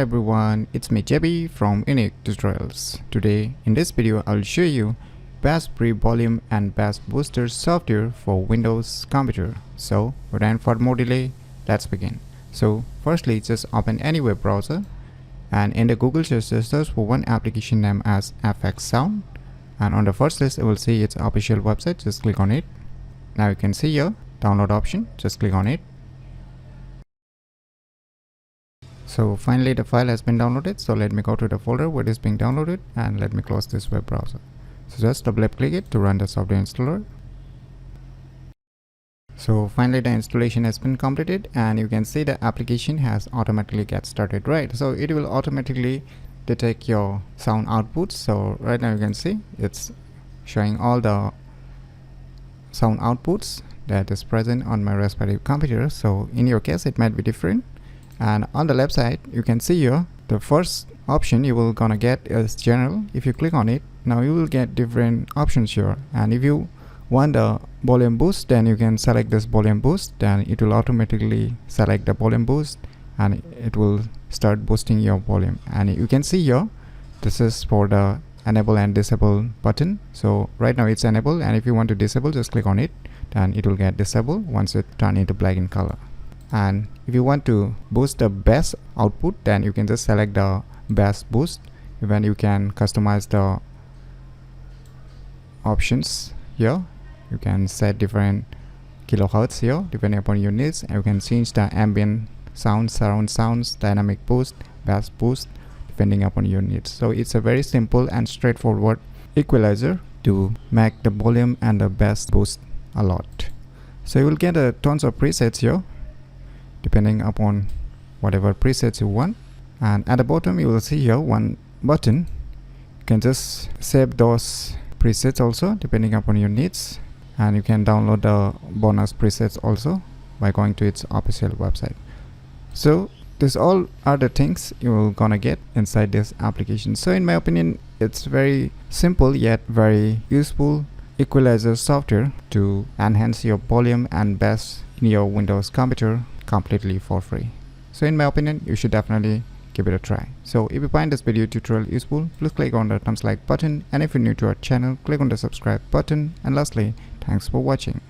Hello everyone, it's me JB from UniqueTutorials. Today in this video I'll show you best pre-volume and best booster software for Windows computer. So without further more delay, let's begin. So firstly, just open any web browser and in the Google search search for one application named as FX Sound, and on the first list you will see its official website. Just click on it. Now you can see here download option, just click on it. So finally the file has been downloaded, so let me go to the folder where it is being downloaded and let me close this web browser. So just double click it to run the software installer. So finally the installation has been completed and you can see the application has automatically get started, right? So it will automatically detect your sound outputs. So right now you can see it's showing all the sound outputs that is present on my respective computer. So in your case it might be different. And on the left side you can see here the first option you will gonna get is general. If you click on it, now you will get different options here, and if you want the volume boost, then you can select this volume boost, then it will automatically select the volume boost and it will start boosting your volume. And you can see here this is for the enable and disable button. So right now it's enabled, and if you want to disable, just click on it, then it will get disabled once it turn into black in color. And if you want to boost the best output, then you can just select the best boost. Even you can customize the options here. You can set different kilohertz here depending upon your needs, and you can change the ambient sound, surround sounds, dynamic boost, bass boost depending upon your needs. So it's a very simple and straightforward equalizer to make the volume and the bass boost a lot. So you will get a tons of presets here depending upon whatever presets you want. And at the bottom you will see here one button. You can just save those presets also depending upon your needs, and you can download the bonus presets also by going to its official website. So this all are the things you're gonna get inside this application. So in my opinion, it's very simple yet very useful equalizer software to enhance your volume and bass in your Windows computer completely for free. So in my opinion, you should definitely give it a try. So if you find this video tutorial useful, please click on the thumbs like button, and if you're new to our channel, click on the subscribe button, and lastly, thanks for watching.